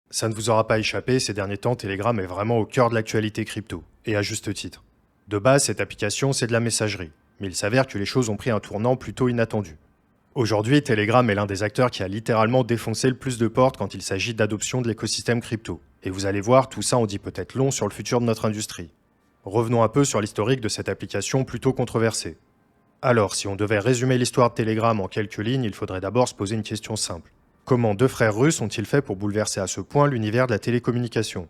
Ça ne vous aura pas échappé, ces derniers temps, Telegram est vraiment au cœur de l'actualité crypto, et à juste titre. De base, cette application, c'est de la messagerie, mais il s'avère que les choses ont pris un tournant plutôt inattendu. Aujourd'hui, Telegram est l'un des acteurs qui a littéralement défoncé le plus de portes quand il s'agit d'adoption de l'écosystème crypto. Et vous allez voir, tout ça en dit peut-être long sur le futur de notre industrie. Revenons un peu sur l'historique de cette application plutôt controversée. Alors, si on devait résumer l'histoire de Telegram en quelques lignes, il faudrait d'abord se poser une question simple. Comment deux frères russes ont-ils fait pour bouleverser à ce point l'univers de la télécommunication ?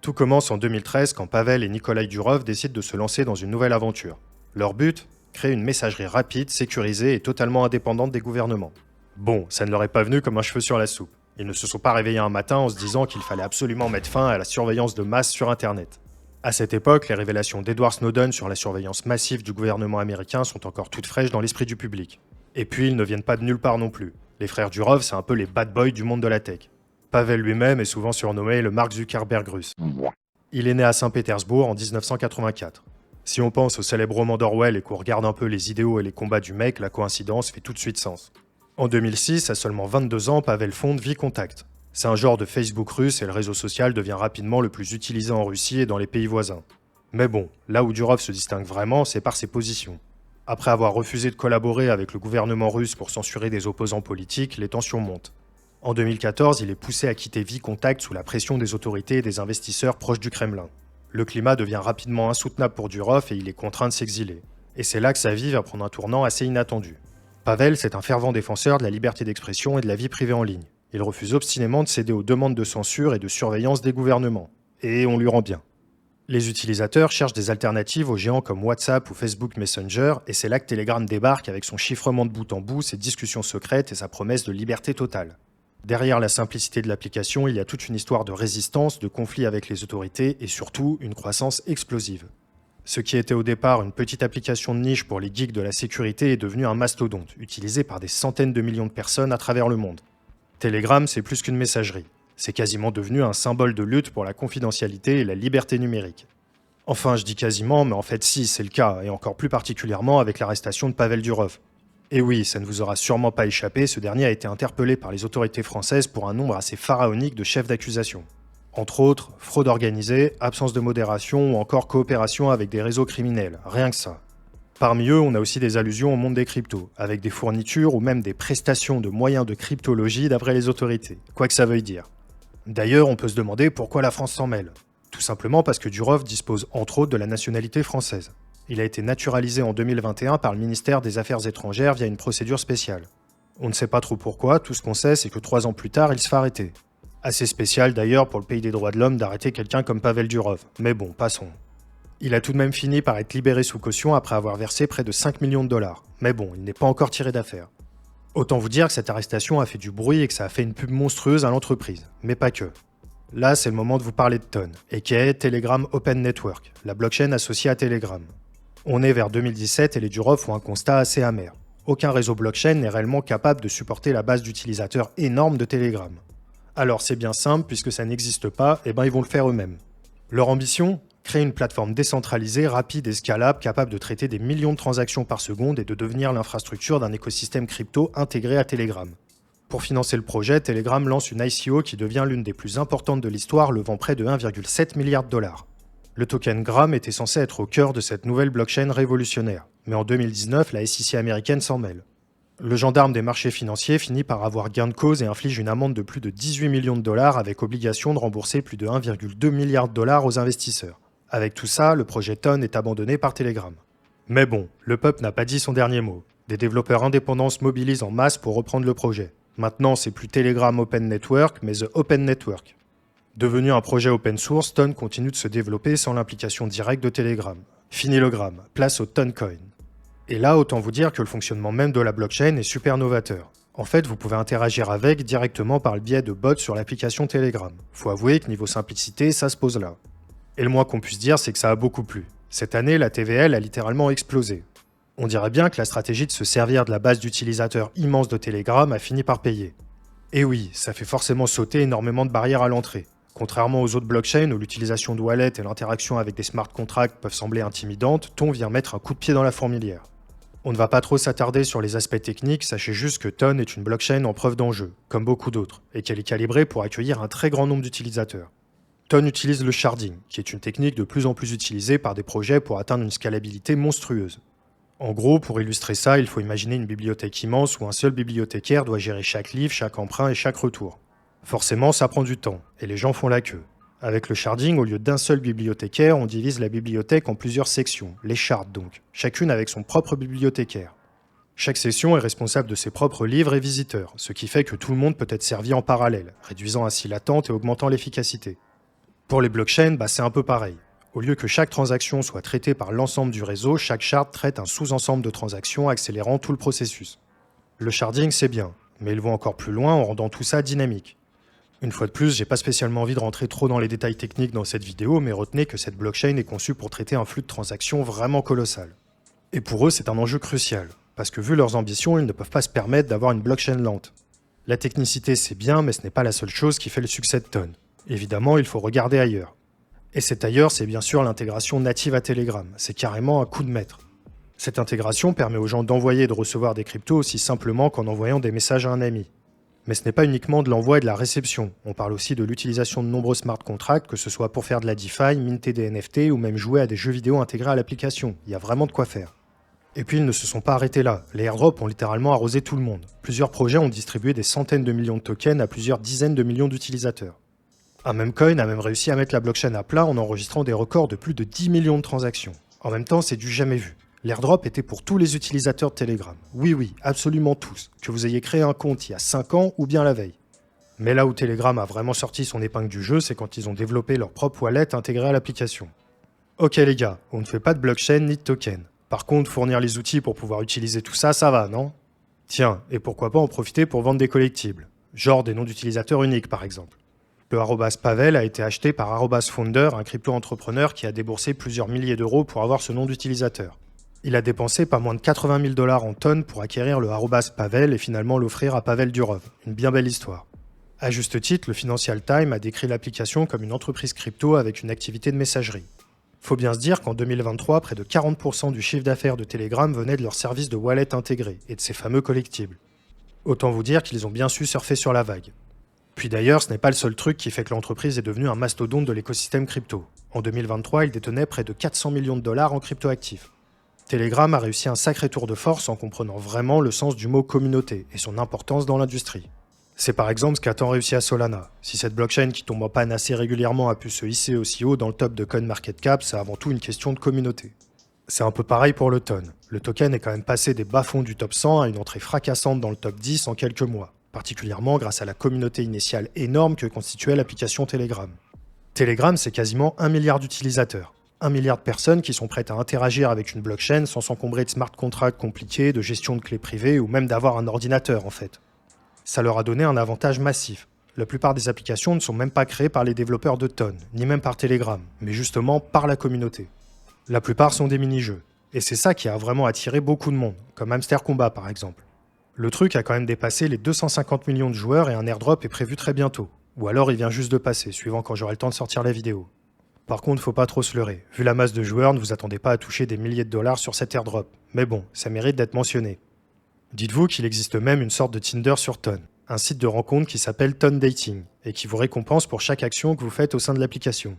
Tout commence en 2013 quand Pavel et Nikolai Durov décident de se lancer dans une nouvelle aventure. Leur but ? Créer une messagerie rapide, sécurisée et totalement indépendante des gouvernements. Bon, ça ne leur est pas venu comme un cheveu sur la soupe. Ils ne se sont pas réveillés un matin en se disant qu'il fallait absolument mettre fin à la surveillance de masse sur Internet. À cette époque, les révélations d'Edward Snowden sur la surveillance massive du gouvernement américain sont encore toutes fraîches dans l'esprit du public. Et puis, ils ne viennent pas de nulle part non plus. Les frères Durov, c'est un peu les bad boys du monde de la tech. Pavel lui-même est souvent surnommé le Mark Zuckerberg russe. Il est né à Saint-Pétersbourg en 1984. Si on pense au célèbre roman d'Orwell et qu'on regarde un peu les idéaux et les combats du mec, la coïncidence fait tout de suite sens. En 2006, à seulement 22 ans, Pavel fonde VKontakte. C'est un genre de Facebook russe et le réseau social devient rapidement le plus utilisé en Russie et dans les pays voisins. Mais bon, là où Durov se distingue vraiment, c'est par ses positions. Après avoir refusé de collaborer avec le gouvernement russe pour censurer des opposants politiques, les tensions montent. En 2014, il est poussé à quitter VKontakte sous la pression des autorités et des investisseurs proches du Kremlin. Le climat devient rapidement insoutenable pour Durov et il est contraint de s'exiler. Et c'est là que sa vie va prendre un tournant assez inattendu. Pavel, c'est un fervent défenseur de la liberté d'expression et de la vie privée en ligne. Il refuse obstinément de céder aux demandes de censure et de surveillance des gouvernements. Et on lui rend bien. Les utilisateurs cherchent des alternatives aux géants comme WhatsApp ou Facebook Messenger, et c'est là que Telegram débarque avec son chiffrement de bout en bout, ses discussions secrètes et sa promesse de liberté totale. Derrière la simplicité de l'application, il y a toute une histoire de résistance, de conflit avec les autorités et surtout une croissance explosive. Ce qui était au départ une petite application de niche pour les geeks de la sécurité est devenu un mastodonte, utilisé par des centaines de millions de personnes à travers le monde. Telegram, c'est plus qu'une messagerie. C'est quasiment devenu un symbole de lutte pour la confidentialité et la liberté numérique. Enfin, je dis quasiment, mais en fait si, c'est le cas, et encore plus particulièrement avec l'arrestation de Pavel Durov. Et oui, ça ne vous aura sûrement pas échappé, ce dernier a été interpellé par les autorités françaises pour un nombre assez pharaonique de chefs d'accusation. Entre autres, fraude organisée, absence de modération ou encore coopération avec des réseaux criminels, rien que ça. Parmi eux, on a aussi des allusions au monde des cryptos, avec des fournitures ou même des prestations de moyens de cryptologie d'après les autorités, quoi que ça veuille dire. D'ailleurs, on peut se demander pourquoi la France s'en mêle. Tout simplement parce que Durov dispose entre autres de la nationalité française. Il a été naturalisé en 2021 par le ministère des Affaires étrangères via une procédure spéciale. On ne sait pas trop pourquoi, tout ce qu'on sait c'est que 3 ans plus tard, il se fait arrêter. Assez spécial d'ailleurs pour le pays des droits de l'homme d'arrêter quelqu'un comme Pavel Durov, mais bon, passons. Il a tout de même fini par être libéré sous caution après avoir versé près de 5 millions de dollars, mais bon, il n'est pas encore tiré d'affaire. Autant vous dire que cette arrestation a fait du bruit et que ça a fait une pub monstrueuse à l'entreprise, mais pas que. Là, c'est le moment de vous parler de Ton, aka Telegram Open Network, la blockchain associée à Telegram. On est vers 2017 et les Durov font un constat assez amer. Aucun réseau blockchain n'est réellement capable de supporter la base d'utilisateurs énorme de Telegram. Alors c'est bien simple, puisque ça n'existe pas, et ils vont le faire eux-mêmes. Leur ambition ? Créer une plateforme décentralisée, rapide et scalable, capable de traiter des millions de transactions par seconde et de devenir l'infrastructure d'un écosystème crypto intégré à Telegram. Pour financer le projet, Telegram lance une ICO qui devient l'une des plus importantes de l'histoire, levant près de 1,7 milliard de dollars. Le token Gram était censé être au cœur de cette nouvelle blockchain révolutionnaire, mais en 2019, la SEC américaine s'en mêle. Le gendarme des marchés financiers finit par avoir gain de cause et inflige une amende de plus de 18 millions de dollars avec obligation de rembourser plus de 1,2 milliard de dollars aux investisseurs. Avec tout ça, le projet Ton est abandonné par Telegram. Mais bon, le peuple n'a pas dit son dernier mot. Des développeurs indépendants se mobilisent en masse pour reprendre le projet. Maintenant, c'est plus Telegram Open Network, mais The Open Network. Devenu un projet open source, Ton continue de se développer sans l'implication directe de Telegram. Fini le Gram, place au Toncoin. Et là, autant vous dire que le fonctionnement même de la blockchain est super novateur. En fait, vous pouvez interagir avec directement par le biais de bots sur l'application Telegram. Faut avouer que niveau simplicité, ça se pose là. Et le moins qu'on puisse dire, c'est que ça a beaucoup plu. Cette année, la TVL a littéralement explosé. On dirait bien que la stratégie de se servir de la base d'utilisateurs immense de Telegram a fini par payer. Et oui, ça fait forcément sauter énormément de barrières à l'entrée. Contrairement aux autres blockchains où l'utilisation de wallet et l'interaction avec des smart contracts peuvent sembler intimidantes, Ton vient mettre un coup de pied dans la fourmilière. On ne va pas trop s'attarder sur les aspects techniques, sachez juste que Ton est une blockchain en preuve d'enjeu, comme beaucoup d'autres, et qu'elle est calibrée pour accueillir un très grand nombre d'utilisateurs. Ton utilise le sharding, qui est une technique de plus en plus utilisée par des projets pour atteindre une scalabilité monstrueuse. En gros, pour illustrer ça, il faut imaginer une bibliothèque immense où un seul bibliothécaire doit gérer chaque livre, chaque emprunt et chaque retour. Forcément, ça prend du temps, et les gens font la queue. Avec le sharding, au lieu d'un seul bibliothécaire, on divise la bibliothèque en plusieurs sections, les shards donc, chacune avec son propre bibliothécaire. Chaque session est responsable de ses propres livres et visiteurs, ce qui fait que tout le monde peut être servi en parallèle, réduisant ainsi l'attente et augmentant l'efficacité. Pour les blockchains, c'est un peu pareil. Au lieu que chaque transaction soit traitée par l'ensemble du réseau, chaque shard traite un sous-ensemble de transactions accélérant tout le processus. Le sharding, c'est bien, mais ils vont encore plus loin en rendant tout ça dynamique. Une fois de plus, j'ai pas spécialement envie de rentrer trop dans les détails techniques dans cette vidéo, mais retenez que cette blockchain est conçue pour traiter un flux de transactions vraiment colossal. Et pour eux, c'est un enjeu crucial, parce que vu leurs ambitions, ils ne peuvent pas se permettre d'avoir une blockchain lente. La technicité, c'est bien, mais ce n'est pas la seule chose qui fait le succès de Ton. Évidemment, il faut regarder ailleurs. Et cet ailleurs, c'est bien sûr l'intégration native à Telegram. C'est carrément un coup de maître. Cette intégration permet aux gens d'envoyer et de recevoir des cryptos aussi simplement qu'en envoyant des messages à un ami. Mais ce n'est pas uniquement de l'envoi et de la réception. On parle aussi de l'utilisation de nombreux smart contracts, que ce soit pour faire de la DeFi, minter des NFT ou même jouer à des jeux vidéo intégrés à l'application. Il y a vraiment de quoi faire. Et puis ils ne se sont pas arrêtés là. Les airdrops ont littéralement arrosé tout le monde. Plusieurs projets ont distribué des centaines de millions de tokens à plusieurs dizaines de millions d'utilisateurs. Un Memcoin a même réussi à mettre la blockchain à plat en enregistrant des records de plus de 10 millions de transactions. En même temps, c'est du jamais vu. L'airdrop était pour tous les utilisateurs de Telegram. Oui, absolument tous. Que vous ayez créé un compte il y a 5 ans ou bien la veille. Mais là où Telegram a vraiment sorti son épingle du jeu, c'est quand ils ont développé leur propre wallet intégrée à l'application. Ok les gars, on ne fait pas de blockchain ni de token. Par contre, fournir les outils pour pouvoir utiliser tout ça, ça va, non? Tiens, et pourquoi pas en profiter pour vendre des collectibles. Genre des noms d'utilisateurs uniques par exemple. Le @Pavel a été acheté par @Founder, un crypto-entrepreneur qui a déboursé plusieurs milliers d'euros pour avoir ce nom d'utilisateur. Il a dépensé pas moins de 80 000 $ en tonnes pour acquérir le @Pavel et finalement l'offrir à Pavel Durov. Une bien belle histoire. À juste titre, le Financial Times a décrit l'application comme une entreprise crypto avec une activité de messagerie. Faut bien se dire qu'en 2023, près de 40% du chiffre d'affaires de Telegram venait de leur service de wallet intégré et de ses fameux collectibles. Autant vous dire qu'ils ont bien su surfer sur la vague. Puis d'ailleurs, ce n'est pas le seul truc qui fait que l'entreprise est devenue un mastodonte de l'écosystème crypto. En 2023, il détenait près de 400 millions de dollars en cryptoactifs. Telegram a réussi un sacré tour de force en comprenant vraiment le sens du mot communauté et son importance dans l'industrie. C'est par exemple ce qu'a tant réussi à Solana. Si cette blockchain qui tombe en panne assez régulièrement a pu se hisser aussi haut dans le top de CoinMarketCap, c'est avant tout une question de communauté. C'est un peu pareil pour le Ton. Le token est quand même passé des bas-fonds du top 100 à une entrée fracassante dans le top 10 en quelques mois, particulièrement grâce à la communauté initiale énorme que constituait l'application Telegram. Telegram, c'est quasiment 1 milliard d'utilisateurs. 1 milliard de personnes qui sont prêtes à interagir avec une blockchain sans s'encombrer de smart contracts compliqués, de gestion de clés privées ou même d'avoir un ordinateur en fait. Ça leur a donné un avantage massif. La plupart des applications ne sont même pas créées par les développeurs de Ton, ni même par Telegram, mais justement par la communauté. La plupart sont des mini-jeux. Et c'est ça qui a vraiment attiré beaucoup de monde, comme Hamster Combat par exemple. Le truc a quand même dépassé les 250 millions de joueurs et un airdrop est prévu très bientôt. Ou alors il vient juste de passer, suivant quand j'aurai le temps de sortir la vidéo. Par contre, faut pas trop se leurrer. Vu la masse de joueurs, ne vous attendez pas à toucher des milliers de dollars sur cet airdrop. Mais bon, ça mérite d'être mentionné. Dites-vous qu'il existe même une sorte de Tinder sur Ton, un site de rencontre qui s'appelle Ton Dating, et qui vous récompense pour chaque action que vous faites au sein de l'application.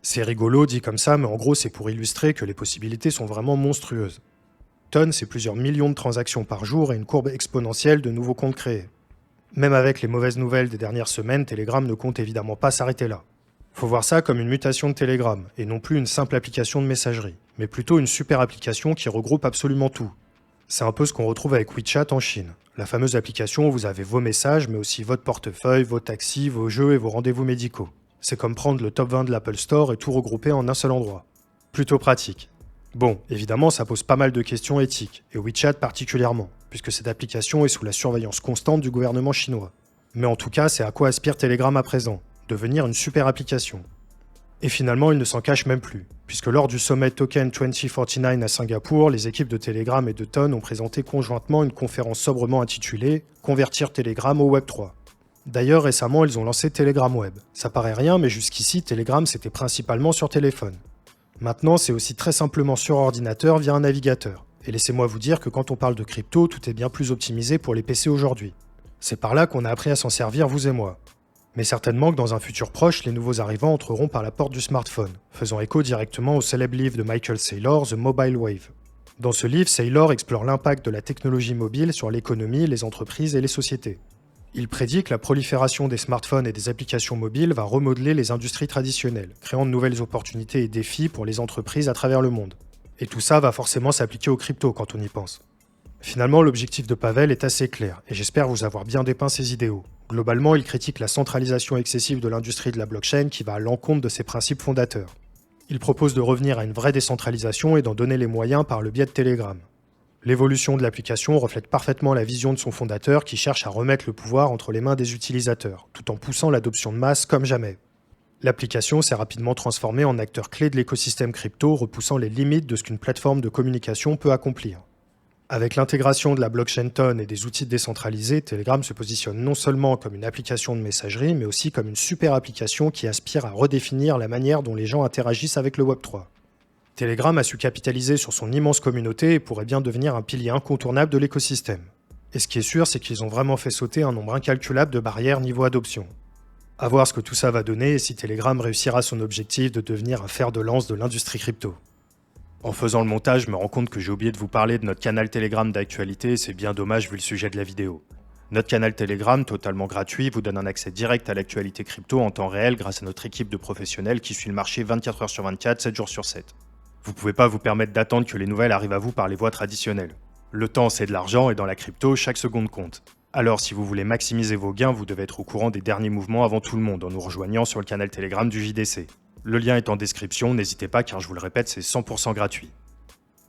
C'est rigolo dit comme ça, mais en gros c'est pour illustrer que les possibilités sont vraiment monstrueuses. Ton, c'est plusieurs millions de transactions par jour et une courbe exponentielle de nouveaux comptes créés. Même avec les mauvaises nouvelles des dernières semaines, Telegram ne compte évidemment pas s'arrêter là. Faut voir ça comme une mutation de Telegram, et non plus une simple application de messagerie, mais plutôt une super application qui regroupe absolument tout. C'est un peu ce qu'on retrouve avec WeChat en Chine. La fameuse application où vous avez vos messages, mais aussi votre portefeuille, vos taxis, vos jeux et vos rendez-vous médicaux. C'est comme prendre le top 20 de l'Apple Store et tout regrouper en un seul endroit. Plutôt pratique. Bon, évidemment, ça pose pas mal de questions éthiques, et WeChat particulièrement, puisque cette application est sous la surveillance constante du gouvernement chinois. Mais en tout cas, c'est à quoi aspire Telegram à présent, devenir une super application. Et finalement, il ne s'en cache même plus, puisque lors du sommet Token 2049 à Singapour, les équipes de Telegram et de Ton ont présenté conjointement une conférence sobrement intitulée « Convertir Telegram au Web3 ». D'ailleurs, récemment, ils ont lancé Telegram Web. Ça paraît rien, mais jusqu'ici, Telegram c'était principalement sur téléphone. Maintenant, c'est aussi très simplement sur ordinateur via un navigateur. Et laissez-moi vous dire que quand on parle de crypto, tout est bien plus optimisé pour les PC aujourd'hui. C'est par là qu'on a appris à s'en servir, vous et moi. Mais certainement que dans un futur proche, les nouveaux arrivants entreront par la porte du smartphone, faisant écho directement au célèbre livre de Michael Saylor, The Mobile Wave. Dans ce livre, Saylor explore l'impact de la technologie mobile sur l'économie, les entreprises et les sociétés. Il prédit que la prolifération des smartphones et des applications mobiles va remodeler les industries traditionnelles, créant de nouvelles opportunités et défis pour les entreprises à travers le monde. Et tout ça va forcément s'appliquer aux cryptos quand on y pense. Finalement, l'objectif de Pavel est assez clair, et j'espère vous avoir bien dépeint ses idéaux. Globalement, il critique la centralisation excessive de l'industrie de la blockchain qui va à l'encontre de ses principes fondateurs. Il propose de revenir à une vraie décentralisation et d'en donner les moyens par le biais de Telegram. L'évolution de l'application reflète parfaitement la vision de son fondateur qui cherche à remettre le pouvoir entre les mains des utilisateurs, tout en poussant l'adoption de masse comme jamais. L'application s'est rapidement transformée en acteur clé de l'écosystème crypto, repoussant les limites de ce qu'une plateforme de communication peut accomplir. Avec l'intégration de la blockchain Ton et des outils décentralisés, Telegram se positionne non seulement comme une application de messagerie, mais aussi comme une super application qui aspire à redéfinir la manière dont les gens interagissent avec le Web3. Telegram a su capitaliser sur son immense communauté et pourrait bien devenir un pilier incontournable de l'écosystème. Et ce qui est sûr, c'est qu'ils ont vraiment fait sauter un nombre incalculable de barrières niveau adoption. À voir ce que tout ça va donner et si Telegram réussira son objectif de devenir un fer de lance de l'industrie crypto. En faisant le montage, je me rends compte que j'ai oublié de vous parler de notre canal Telegram d'actualité et c'est bien dommage vu le sujet de la vidéo. Notre canal Telegram, totalement gratuit, vous donne un accès direct à l'actualité crypto en temps réel grâce à notre équipe de professionnels qui suit le marché 24 heures sur 24, 7 jours sur 7. Vous pouvez pas vous permettre d'attendre que les nouvelles arrivent à vous par les voies traditionnelles. Le temps, c'est de l'argent et dans la crypto, chaque seconde compte. Alors si vous voulez maximiser vos gains, vous devez être au courant des derniers mouvements avant tout le monde en nous rejoignant sur le canal Telegram du JDC. Le lien est en description, n'hésitez pas car je vous le répète, c'est 100% gratuit.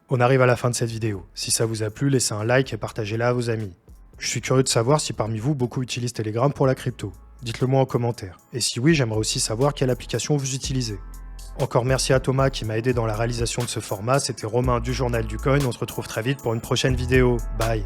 On arrive à la fin de cette vidéo. Si ça vous a plu, laissez un like et partagez-la à vos amis. Je suis curieux de savoir si parmi vous, beaucoup utilisent Telegram pour la crypto. Dites-le moi en commentaire. Et si oui, j'aimerais aussi savoir quelle application vous utilisez. Encore merci à Thomas qui m'a aidé dans la réalisation de ce format. C'était Romain du Journal du Coin. On se retrouve très vite pour une prochaine vidéo. Bye.